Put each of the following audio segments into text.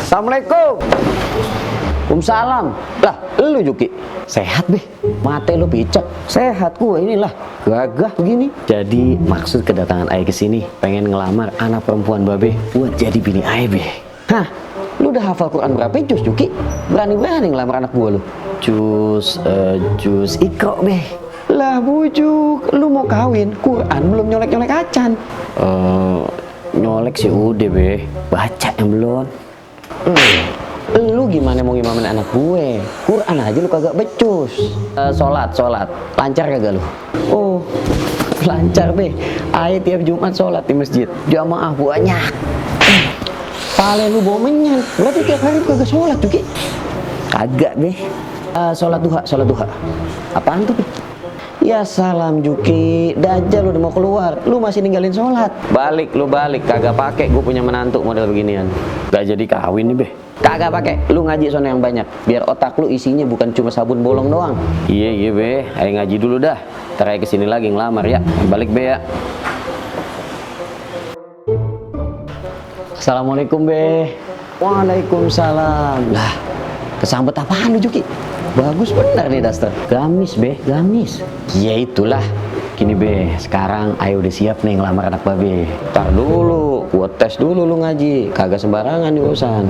Assalamualaikum. Waalaikumsalam. Lah, lu Juki. Sehat, Be. Mate lu picek. Sehat gua inilah. Gagah begini. Jadi, maksud kedatangan Ae ke sini pengen ngelamar anak perempuan Babe buat jadi bini Ae, Be. Hah? Lu udah hafal Quran berapa juz, Juki? Berani-berani ngelamar anak gua lu. Juz Iqra, Be. Lah, bujuk. Lu mau kawin, Quran belum nyolek-nyolek acan. Nyolek sih udah, Be. Baca yang belum. Lu gimana mau ngimamin anak gue? Quran aja lu kagak becus. Sholat lancar kagak lu? Oh, lancar, Be. Ayo tiap Jumat sholat di masjid, jamaah banyak. Pale lu bawa menyan, berarti tiap hari kagak sholat Juki? Kagak, Be. Sholat duha. Apaan tuh, Be? Ya salam Juki, Dajjal udah mau keluar, lu masih ninggalin sholat. Balik, kagak pakai gue punya menantu model beginian. Gak jadi kawin nih, Be. Kagak pakai, lu ngaji sono yang banyak, biar otak lu isinya bukan cuma sabun bolong doang. Iya, Be, ayo ngaji dulu dah. Ntar ayo kesini lagi ngelamar ya. Balik, Be ya. Assalamualaikum, Be. Waalaikumsalam. Lah, kesambet apaan lu Juki? Bagus bener nih daster. Gamis, Be, gamis. Ya itulah. Gini, Be, sekarang ayo udah siap nih ngelamar anak Babe. Ntar dulu, gua tes dulu lu ngaji. Kagak sembarangan di urusan.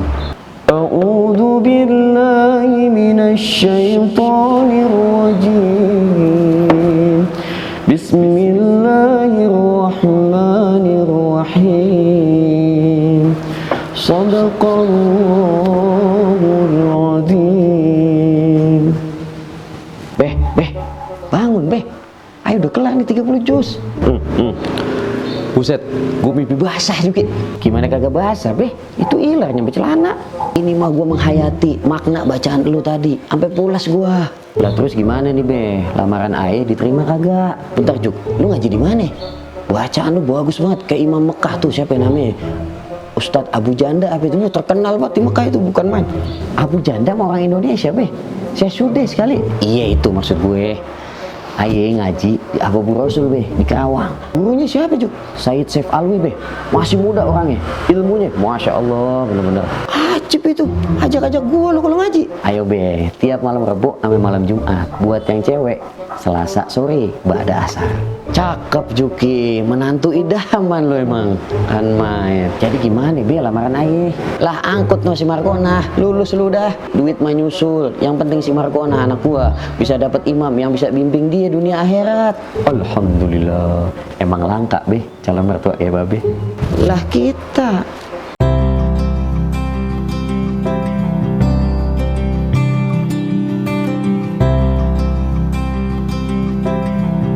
A'udzu billahi minasyaitonir rajim. Bismillahirrahmanirrahim. Shadaqallahul adzim. Be, bangun, Be. Ayo udah kelar nih 30 juz. Buset, gue mimpi basah juga. Gimana kagak basah, Be? Itu ilar nyampe celana. Ini mah gue menghayati makna bacaan lu tadi, sampai pulas gue. Lah terus gimana nih, Be? Lamaran Ae diterima kagak? Bentar, Juk, lu ngaji di mana? Bacaan lu bagus banget, kayak Imam Mekah tuh, siapa namanya? Ustadz Abu Janda, apa itu terkenal banget di Mekah itu, bukan main. Abu Janda mau orang Indonesia, Be. Saya sudah sekali. Iya itu maksud gue. Aye ngaji di Abu Rasul, Be, di Karawang. Gurunya siapa, Juk? Said Saif Alwi, Be. Masih muda orangnya, ilmunya Masya Allah, bener-bener ajib itu. Ajak-ajak gua lo kalau ngaji. Ayo, Be, tiap malam Rebo sampai malam Jumat. Buat yang cewek, Selasa sore ba'da asar. Cakep, Juki, menantu idaman lo emang. Kan main. Jadi gimana, Be, lamaran Aye? Lah angkut no si Markona, lulus lu dah. Duit mah nyusul. Yang penting si Markona anak gua bisa dapat imam yang bisa bimbing dia dunia akhirat. Alhamdulillah. Emang langka, Be, calon mertua ya, Babe. Lah kita